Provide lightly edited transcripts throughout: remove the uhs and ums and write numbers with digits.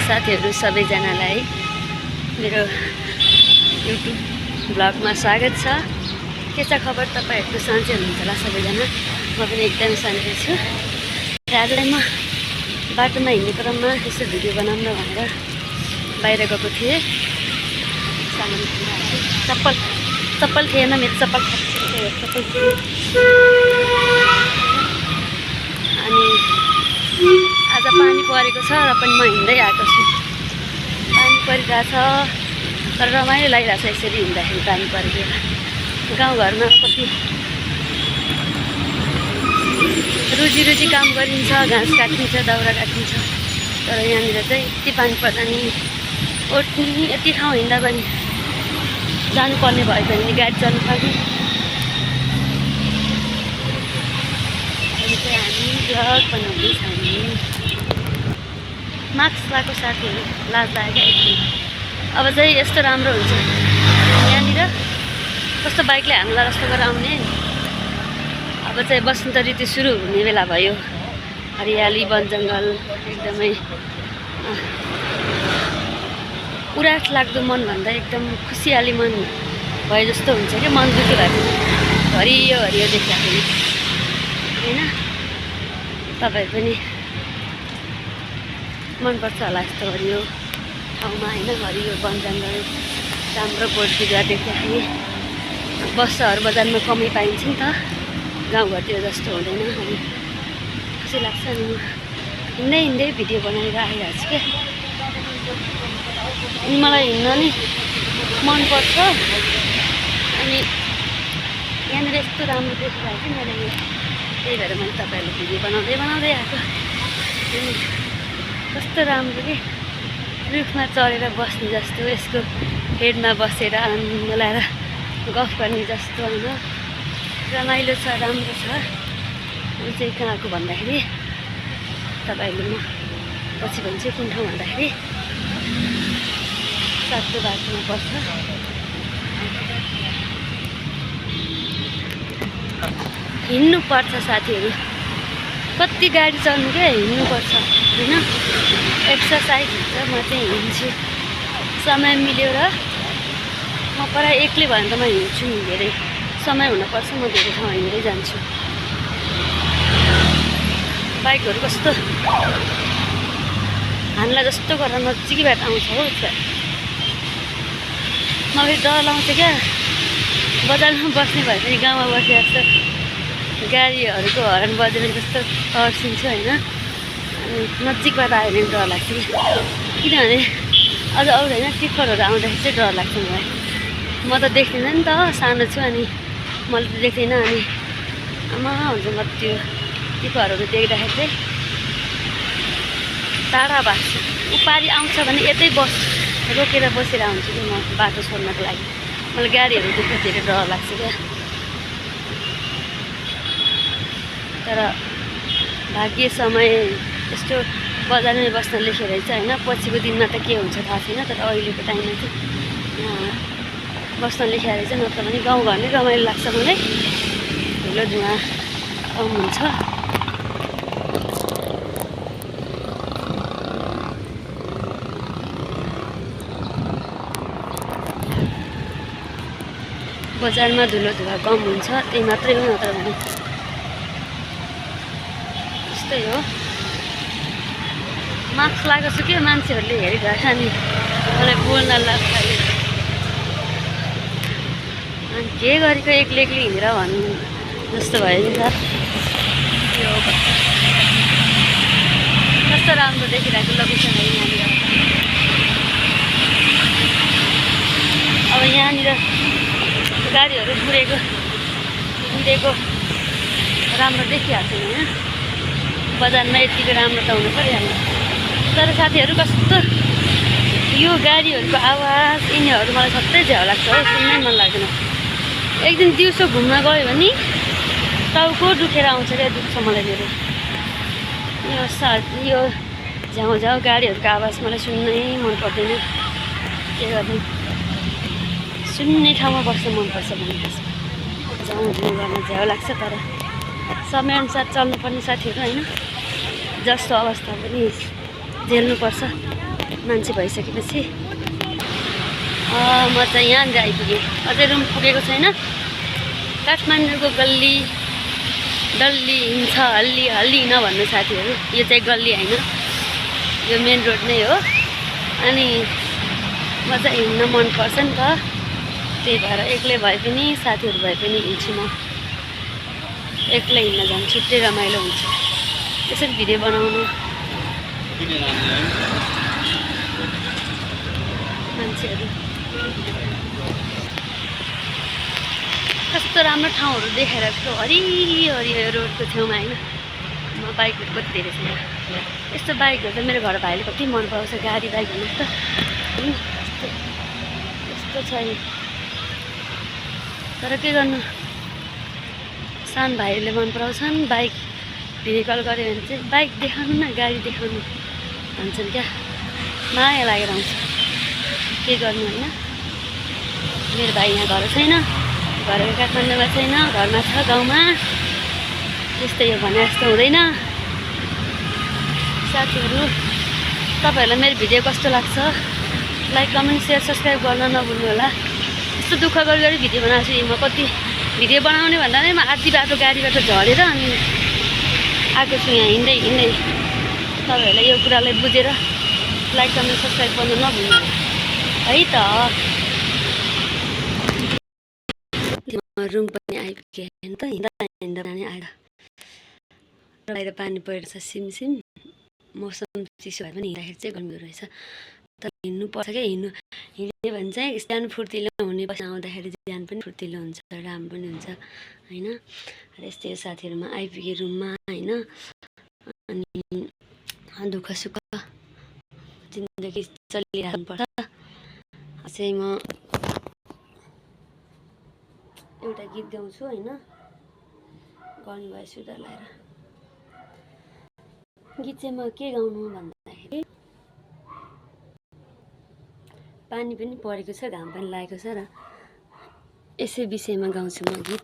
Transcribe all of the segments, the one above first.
साथीहरू सबैजनालाई मेरो युट्युब ब्लगमा स्वागत छ। के छ खबर? तपाईहरुको सन्चै हुनुहुन्छ होला सबैजना। म पनि एकदम सन्चै छु। आज म बाटोमा हिँड्ने क्रममा यसो भिडियो बनाउन भनेर बाहिर गएको थिएँ। चप्पल थिएन, मेरो चप्पल अनि आज पानी परेको छ र पनि म हिँड्दै आएको छु। पानी परिरहेछ तर रमाइलो लागिरहेछ यसरी हिँड्दाखेरि। पानी परेको गाउँघरमा कति रुजी काम गरिन्छ, घाँस काटिन्छ, दाउरा काटिन्छ, तर यहाँनिर चाहिँ यति पानी पर्दा नि ओट्ने यति ठाउँ हिँड्दा पनि जानुपर्ने भयो भने गाडी चल्नु पर्ने। अहिले चाहिँ हामी भ्लग बनाउँदैछ। हामी मास्क लगाएको साथीहरू लाज लाग्यो एकछिन। अब चाहिँ यस्तो राम्रो हुन्छ यहाँनिर, कस्तो बाइकले हामीलाई जस्तो गरेर आउने। अब चाहिँ बसन्त ऋतु सुरु हुने बेला भयो। हरियाली, वन जङ्गल एकदमै उरास लाग्दो मन भन्दा एकदम खुसियाली मन भए जस्तो हुन्छ कि मन दुःखी भएको हरियो हरियो देख्दाखेरि होइन। तपाईहरु पनि मनपर्छ होला यस्तो हरियो ठाउँमा होइन, हरियो वन जङ्गल, राम्रो बोट बिरुवा देख्दाखेरि। बस सहर बजारमा कमै पाइन्छ नि त, गाउँघरतिर जस्तो हुँदैन। अनि खुसी लाग्छ। अनि म हिँड्दै भिडियो बनाएर आइरहेको छु क्या। अनि मलाई हिँड्न नि मनपर्छ। अनि यहाँनिर यस्तो राम्रो देखिरहेको छ मेरो यो, त्यही भएर मैले तपाईँहरूले भिडियो बनाउँदै आएको। अनि कस्तो राम्रो कि रुखमा चढेर बस्ने जस्तो, यसको हेडमा बसेर आनन्द लाएर गफ गर्ने जस्तो होइन। रमाइलो छ, राम्रो छ। अनि चाहिँ कहाँको भन्दाखेरि तपाईँहरूले म पछि भन्छु कुन ठाउँ भन्दाखेरि सातो बाटोमा पर्छ। हिँड्नुपर्छ साथीहरू, कति गाडी चढ्नु क्या, हिँड्नुपर्छ होइन। एक्सर्साइज हुन्छ। म चाहिँ हिँड्छु समय मिल्यो र म प्राय एक्लै भयो भने त म हिँड्छु नि। धेरै समय हुनुपर्छ, म धेरै ठाउँ हिँड्दै जान्छु। बाइकहरू कस्तो हामीलाई जस्तो गरेर नजिकैबाट आउँछ हो। मलाई डर लाउँछ क्या, बजारमा बस्ने भए पनि गाउँमा बसिरहेको छ, गाडीहरूको हर्न बजेर जस्तो तर्सिन्छु होइन। अनि नजिकबाट आयो भने डर लाग्छ कि, किनभने अझ अरू होइन टिप्परहरू आउँदाखेरि चाहिँ डर लाग्छ मलाई। म त देख्दिनँ नि त, सानो छु, अनि मैले त देख्दिनँ। अनि आमा हुन्छ म त्यो टिप्परहरू देख्दाखेरि चाहिँ टाढा भएको उपारी आउँछ भने यतै रोकेर बसेर आउँछु कि म बाटो छोड्नको लागि। मलाई गाडीहरू देख्दा धेरै डर लाग्छ क्या। तर भाग्य समय यस्तो बजारमै बस्न लेखेर चाहिँ होइन। पछिको दिनमा त के हुन्छ थाहा छैन, तर अहिलेको टाइममा चाहिँ बस्न लेखेर चाहिँ। नत्र भने गाउँघर नै रमाइलो लाग्छ मलाई। धुलो धुवा कम हुन्छ। बजारमा धुलो धुवा कम हुन्छ, त्यही मात्रै हो। नत्र भने त्यस्तै हो। मास्क लगाएको छु क्या, मान्छेहरूले हेरिरहेछ नि मलाई बोल्न लाग्छ। अनि के गरेको एक्लै हिँडेर भन्नु जस्तो भयो नि त। यो कस्तो राम्रो देखिरहेको लोकेसन है यहाँनिर। अब यहाँनिर गाडीहरू कुदेको राम्रो देखिहाल्छ नि होइन। बजारमा यतिको राम्रो त हुनु परिहाल्यो। तर साथीहरू कस्तो यो गाडीहरूको आवाज यिनीहरू मलाई सबै झ्याउ लाग्छ हो, सुन्नै मन लाग्दैन। एक दिन दिउँसो घुम्न गयो भने टाउको दुखेर आउँछ क्या, दुख्छ मलाई धेरै। यो झ्याउ गाडीहरूको आवाज मलाई सुन्नै मन पर्दैन। के गर्नु, सुन्ने ठाउँमा बस्न मनपर्छ भने झ्याउ गर्न झ्याउ लाग्छ। तर समयअनुसार चल्नुपर्ने साथीहरू होइन, जस्तो अवस्था पनि झेल्नुपर्छ। मान्छे भइसकेपछि म चाहिँ यहाँ आइपुगेँ। अझै रुम पुगेको छैन। काठमाडौँको गल्ली डल्ली हिँड्छ हल्ली हल्ली हिँड भन्नु साथीहरू। यो चाहिँ गल्ली होइन, यो मेन रोड नै हो। अनि म चाहिँ हिँड्न मनपर्छ नि त, त्यही भएर एक्लै भए पनि साथीहरू भए पनि हिँड्छु म। एक्लै हिँड्न जान्छु, छिट्टै रमाइलो हुन्छ त्यसरी भिडियो बनाउनु। मान्छेहरू कस्तो राम्रो ठाउँहरू देखाएर यस्तो हरिहरि रोडको छेउमा होइन। म बाइकहरू कति धेरै छैन, यस्तो बाइकहरू त मेरो घर भाइले कति मन पराउँछ। गाडी बाइक भन्नु त यस्तो छ। तर के गर्नु, सानो भाइहरूले मन पराउँछन्। बाइक भिडियो कल गऱ्यो भने चाहिँ बाइक देखाउनु न, गाडी देखाउनु भन्छन् क्या। माया लागेर आउँछ, के गर्नु होइन। मेरो भाइ यहाँ घर छैन, घर काठमाडौँमा छैन, घरमा छ गाउँमा। त्यस्तै हो भने जस्तो हुँदैन। साथीहरू तपाईँहरूलाई मेरो भिडियो कस्तो लाग्छ लाइक कमेन्ट सेयर सब्सक्राइब गर्न नभुल्नु होला। यस्तो दुःख गरी भिडियो बनाएको छु। म कति भिडियो बनाउने भन्दा नै म आधी बाटो गाडीबाट झरेर अनि आएको छु यहाँ हिँड्दै हिँड्दै। तपाईँहरूलाई यो कुरालाई बुझेर लाइक कमेन्ट सब्सक्राइब गर्न नभुल्नु होला है त। रुम पनि आइपुगेँ नि त, हिँड्दा हिँड्दा पनि आएर बाहिर पानी परिरहेछ सिमसिम। मौसम चिसो भए पनि हिँड्दाखेरि चाहिँ गर्मी रहेछ। तर हिँड्नुपर्छ क्या, हिँड्यो भने चाहिँ ज्यान फुर्तिलो हुने, पछि आउँदाखेरि ज्यान पनि फुर्तिलो हुन्छ, राम्रो पनि हुन्छ होइन। र यस्तै साथीहरूमा आइपुगेँ रुममा होइन। अनि दुःख सुख जिन्दगी चलिरहनुपर्छ। चाहिँ म एउटा गीत गाउँछु होइन, गर्नु भयो सुधार लगाएर। गीत चाहिँ म के गाउनु भन्दाखेरि, पानी पनि परेको छ, घाम पनि लागेको छ र यसै विषयमा गाउँछु म गीत।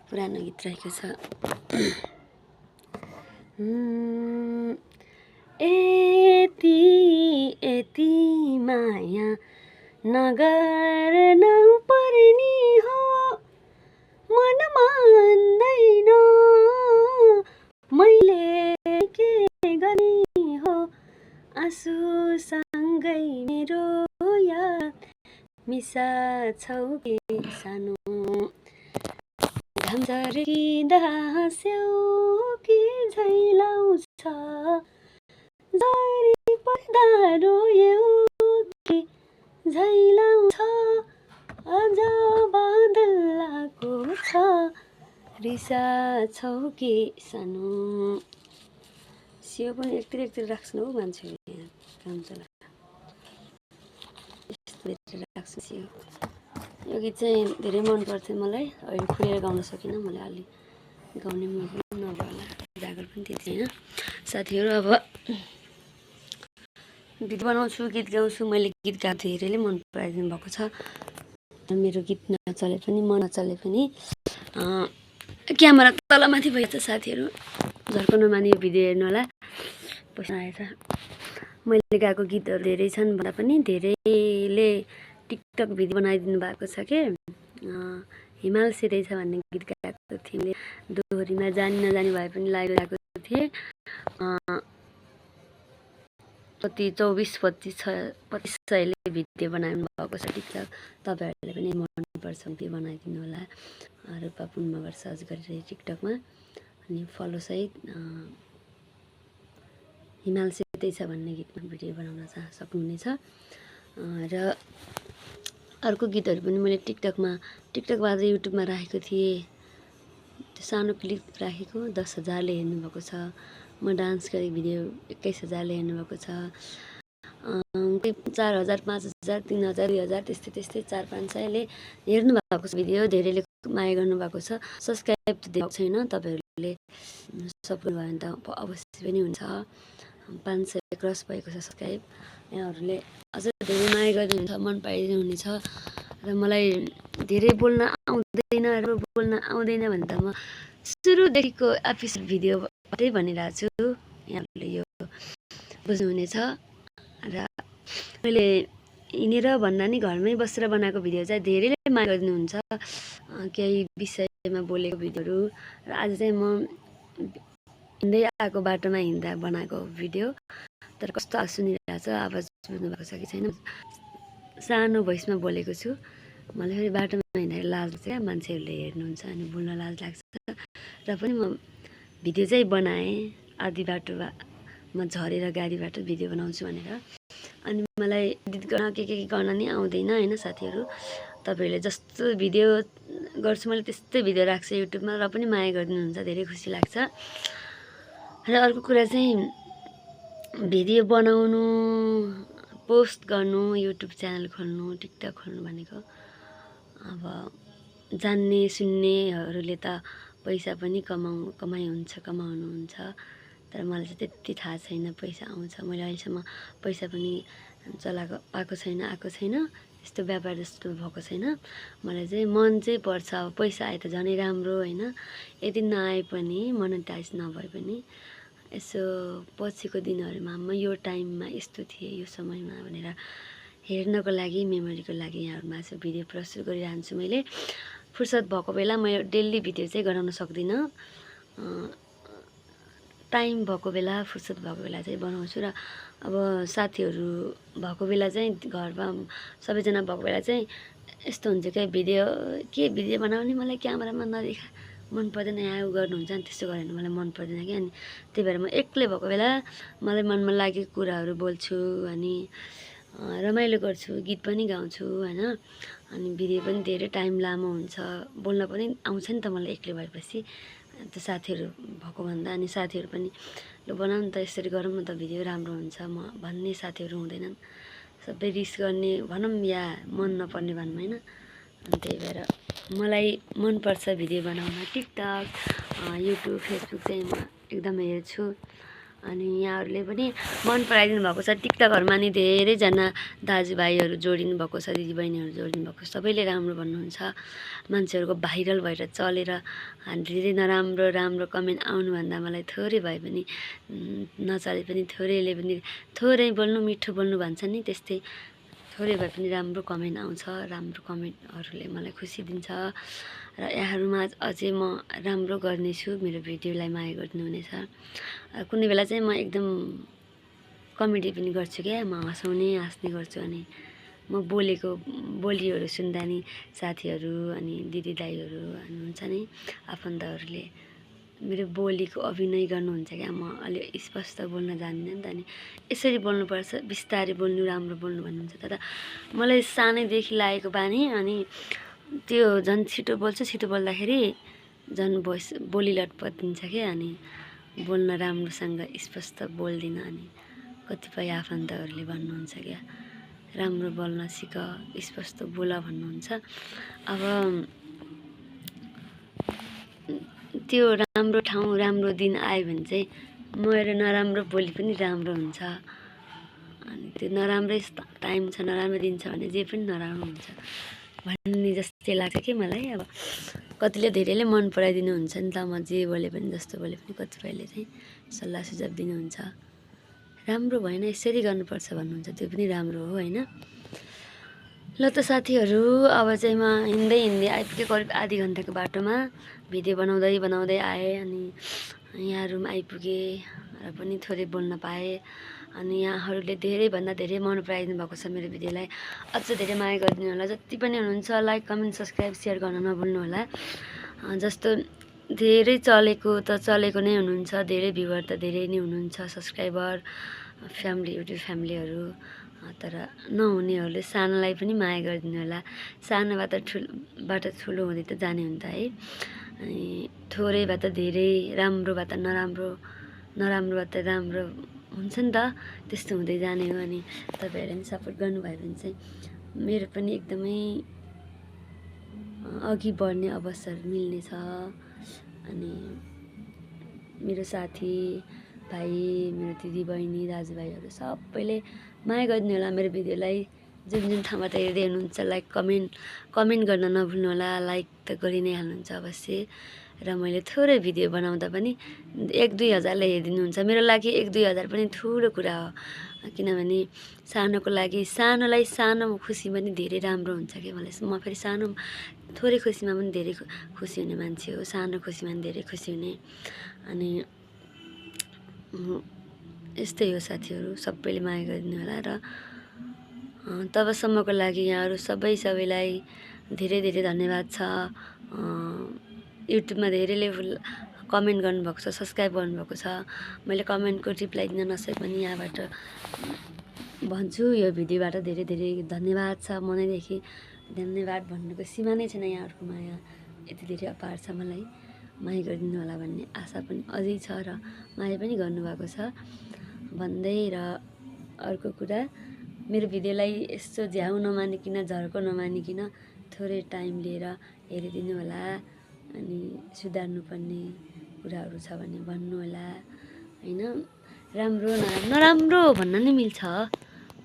पुरानो गीत रहेको छ। यति यति माया नगर्नु पर्ने हो, मन मान्दैन मैले के गर्ने हो। आँसुसँगै मेरो याद मिसाछौ के सानो, घाम झर्किँदा हाँस्यौ कि झैलाउँछ, झरी पर्दा रोयौ कि झैलाउँछ। अझ बादल आएको छ, रिसाछौ कि सानो। सियो पनि एकतिर राख्छु हौ मान्छेहरू, काम चला यस्तो राख्छु सियो। यो गीत चाहिँ धेरै मन पर्थ्यो मलाई। अहिले खुलेर गाउन सकिनँ, मैले अलि गाउने मुड पनि नभयो होला, जागर पनि त्यति होइन। साथीहरू अब गीत बनाउँछु, गीत गाउँछु। मैले गीत गाएको धेरैले मन पराइदिनु भएको छ। मेरो गीत नचले पनि म नचले पनि क्यामेरा तलमाथि भएछ साथीहरू, झर्को नमानी यो भिडियो हेर्नु होला। पैसा आएछ। मैले गाएको गीतहरू धेरै छन् भन्दा पनि धेरैले टिकटक भिडियो बनाइदिनु भएको छ के। हिमाल सिधै छ भन्ने गीत गाएको थिएँ, दोहोरीमा जानी नजानी भए पनि लगाइरहेको थिएँ। कति 24-25 भिडियो बनाउनु भएको छ टिकटक। तपाईँहरूले पनि मनपर्छ भने बनाइदिनु होला। रूपा पुन्मगर सर्च गरेर टिकटकमा अनि फलोसहित हिमाल सिधै छ भन्ने गीतमा भिडियो बनाउन सक्नुहुनेछ। र अर्को गीतहरू पनि मैले टिकटकबाट युट्युबमा राखेको थिएँ। त्यो सानो क्लिप राखेको 10,000ले हेर्नुभएको छ। म डान्स गरेको भिडियो 21,000ले हेर्नुभएको छ। 4,000, 5,000, 3,000, 2,000 त्यस्तै 400-500ले हेर्नु भएको छ भिडियो। धेरैले माया गर्नुभएको छ। सब्सक्राइब दिएको छैन, तपाईँहरूले सपोर्ट भयो भने त अवश्य पनि हुन्छ। 500 क्रस भएको छ सब्सक्राइब। यहाँहरूले अझै धेरै माया गरिदिनुहुन्छ, मन पराइदिनु हुनेछ। र मलाई धेरै बोल्न आउँदैन भने त म सुरुदेखिको एपिसोड भिडियोबाटै भनिरहेको छु, यहाँहरूले यो बुझ्नुहुनेछ। र मैले हिँडेर भन्दा नि घरमै बसेर बनाएको भिडियो चाहिँ धेरैले माया गरिदिनुहुन्छ। केही विषयमा बोलेको भिडियोहरू र आज चाहिँ म हिँड्दै आएको बाटोमा हिँड्दा बनाएको भिडियो। तर कस्तो सुनिरहेको छ, आवाज बुझ्नु भएको छ कि छैन, सानो भोइसमा बोलेको छु। मलाई फेरि बाटोमा हिँड्दाखेरि लाज लाग्छ क्या, मान्छेहरूले हेर्नुहुन्छ अनि बोल्न लाज लाग्छ र पनि म भिडियो चाहिँ बनाएँ। आधी बाटोमा झरेर गाडीबाट भिडियो बनाउँछु भनेर। अनि मलाई एडिट गर्न के गर्न नि आउँदैन होइन साथीहरू। तपाईँहरूले जस्तो भिडियो गर्छु मैले त्यस्तै भिडियो राख्छु युट्युबमा र पनि माया गरिदिनुहुन्छ, धेरै खुसी लाग्छ। र अर्को कुरा चाहिँ भिडियो बनाउनु, पोस्ट गर्नु, युट्युब च्यानल खोल्नु, टिकटक खोल्नु भनेको अब जान्ने सुन्नेहरूले त पैसा पनि कमाउनुहुन्छ। तर मलाई चाहिँ त्यति थाहा छैन पैसा आउँछ। मैले अहिलेसम्म पैसा पनि पाएको छैन, आएको छैन, यस्तो व्यापार जस्तो भएको छैन। मलाई चाहिँ मन चाहिँ पर्छ, अब पैसा आए त झनै राम्रो होइन। यदि नआए पनि, मोनेटाइज नभए पनि यसो पछिको दिनहरूमा म यो टाइममा यस्तो थिएँ, यो समयमा भनेर हेर्नको लागि, मेमोरीको लागि यहाँहरूमा यसो भिडियो प्रस्तुत गरिरहन्छु। मैले फुर्सद भएको बेला मैले डेली भिडियो चाहिँ गराउन सक्दिनँ। टाइम भएको बेला, फुर्सद भएको बेला चाहिँ बनाउँछु। र अब साथीहरू भएको बेला चाहिँ, घरमा सबैजना भएको बेला चाहिँ यस्तो हुन्छ क्या, भिडियो बनाउने, मलाई क्यामेरामा नदेखा मन पर्दैन, यहाँ गर्नुहुन्छ नि, त्यस्तो गरेर मलाई मन पर्दैन क्या। अनि त्यही भएर म एक्लै भएको बेला मलाई मनमा लागेको कुराहरू बोल्छु अनि रमाइलो गर्छु, गीत पनि गाउँछु होइन। अनि भिडियो पनि धेरै टाइम लामो हुन्छ, बोल्न पनि आउँछ नि त मलाई एक्लै भएपछि, त्यो साथीहरू भएको भन्दा। अनि साथीहरू पनि ल बनाऊ न त, यसरी गरौँ न त, भिडियो राम्रो हुन्छ म भन्ने साथीहरू हुँदैनन्। सबै रिस गर्ने भनौँ या मन नपर्ने भनौँ होइन। अनि त्यही भएर मलाई मनपर्छ भिडियो बनाउन। टिकटक, युट्युब, फेसबुक चाहिँ म एकदमै हेर्छु। अनि यहाँहरूले पनि मन पराइदिनु भएको छ। टिकटकहरूमा नि धेरैजना दाजुभाइहरू जोडिनु भएको छ, दिदीबहिनीहरू जोडिनु भएको छ। सबैले राम्रो भन्नुहुन्छ। मान्छेहरूको भाइरल भएर चलेर धेरै राम्रो कमेन्ट आउनुभन्दा मलाई थोरै भए पनि, नचले पनि थोरैले पनि, थोरै बोल्नु मिठो बोल्नु भन्छ नि, त्यस्तै थोरै भए पनि राम्रो कमेन्ट आउँछ। राम्रो कमेन्टहरूले मलाई खुसी दिन्छ। र यहाँहरूमा अझै म राम्रो गर्नेछु, मेरो भिडियोलाई माया गरिदिनुहुनेछ। कुनै बेला चाहिँ म एकदम कमेडी पनि गर्छु क्या, म हाँस्ने गर्छु। अनि म बोलीहरू सुन्दा नि साथीहरू अनि दिदी दाईहरू हुनुहुन्छ नि, आफन्तहरूले मेरो बोलीको अभिनय गर्नुहुन्छ क्या। म अलि स्पष्ट बोल्न जान्दिनँ नि त, अनि यसरी बोल्नुपर्छ, बिस्तारै बोल्नु, राम्रो बोल्नु भन्नुहुन्छ। तर मलाई सानैदेखि लागेको बानी, अनि त्यो झन् छिटो बोल्छु, छिटो बोल्दाखेरि झन् बोली लटपटिन्छ क्या। अनि बोल्न राम्रोसँग स्पष्ट बोल्दिनँ। अनि कतिपय आफन्तहरूले भन्नुहुन्छ क्या, राम्रो बोल्न सिक, स्पष्ट बोल भन्नुहुन्छ। अब त्यो राम्रो ठाउँ, राम्रो दिन आयो भने चाहिँ मेरो नराम्रो बोली पनि राम्रो हुन्छ। अनि त्यो नराम्रै टाइम छ, नराम्रो दिन छ भने जे पनि नराम्रो हुन्छ भन्ने जस्तै लाग्छ कि मलाई। अब कतिले धेरैले मन पराइदिनुहुन्छ नि त, म जे बोले पनि, जस्तो बोले पनि कतिपयले चाहिँ सल्लाह सुझाव दिनुहुन्छ। राम्रो भएन, यसरी गर्नुपर्छ भन्नुहुन्छ, त्यो पनि राम्रो हो होइन। ल त साथीहरू, अब चाहिँ म हिँड्दै आइपुगेँ। करिब आधी घन्टाको बाटोमा भिडियो बनाउँदै आएँ। अनि यहाँहरूमा आइपुगेँ र पनि थोरै बोल्न पाएँ। अनि यहाँहरूले धेरैभन्दा धेरै मन पराइदिनु भएको छ मेरो भिडियोलाई। अझ धेरै माया गरिदिनु होला। जति पनि हुनुहुन्छ लाइक, कमेन्ट, सब्सक्राइब, सेयर गर्न नभुल्नु होला। जस्तो धेरै चलेको नै हुनुहुन्छ, धेरै भ्युवर त धेरै नै हुनुहुन्छ, सब्सक्राइबर, युट्युब फ्यामिलीहरू। तर नहुनेहरूले सानोलाई पनि माया गरिदिनु होला। सानोबाट ठुलो हुँदै त जाने हुन्छ है। अनि थोरैबाट धेरै, राम्रोबाट नराम्रोबाट राम्रो हुन्छ नि त, त्यस्तो हुँदै जाने हो। अनि तपाईँहरूले पनि सपोर्ट गर्नुभयो भने चाहिँ मेरो पनि एकदमै अघि बढ्ने अवसर मिल्नेछ। अनि मेरो साथी भाइ, मेरो दिदी बहिनी, दाजुभाइहरू सबैले माया गरिदिनु होला मेरो भिडियोलाई। जुन ठाउँबाट हेर्दै हुनुहुन्छ लाइक, कमेन्ट गर्न नभुल्नु होला। लाइक त गरि नै हाल्नुहुन्छ अवश्य। र मैले थोरै भिडियो बनाउँदा पनि 1-2 हजारले हेरिदिनुहुन्छ। मेरो लागि 1-2 हजार पनि ठुलो कुरा हो, किनभने सानोको लागि सानोलाई सानो खुसी पनि धेरै राम्रो हुन्छ कि मलाई। म फेरि सानो थोरै खुसीमा पनि धेरै खुसी हुने मान्छे हो, सानो खुसीमा पनि धेरै खुसी हुने। अनि यस्तै हो साथीहरू, सबैले माया गरिदिनु होला। र तबसम्मको लागि यहाँहरू सबैलाई धेरै धेरै धन्यवाद छ। युट्युबमा धेरैले कमेन्ट गर्नुभएको छ, सब्सक्राइब गर्नुभएको छ। मैले कमेन्टको रिप्लाई दिन नसके पनि यहाँबाट भन्छु, यो भिडियोबाट धेरै धेरै धन्यवाद छ। मनैदेखि धन्यवाद भन्नुको सीमा नै छैन। यहाँहरूको माया यति धेरै अपार छ, मलाई माया गरिदिनु होला भन्ने आशा पनि अझै छ र माया पनि गर्नुभएको छ भन्दै। र अर्को कुरा, मेरो भिडियोलाई यस्तो झ्याउ नमानिकन, झर्को नमानिकन थोरै टाइम लिएर हेरिदिनु होला। अनि सुधार्नुपर्ने कुराहरू छ भने भन्नु होला होइन। राम्रो नराम्रो भन्न नि मिल्छ।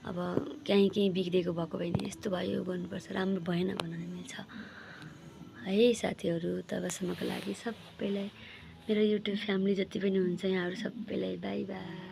अब कहीँ बिग्रेको भएको भए नि यस्तो भयो गर्नुपर्छ, राम्रो भएन भन्न नि मिल्छ है साथीहरू। तबसम्मको लागि सबैलाई, मेरो युट्युब फ्यामिली जति पनि हुन्छ यहाँहरू सबैलाई बाई बाई।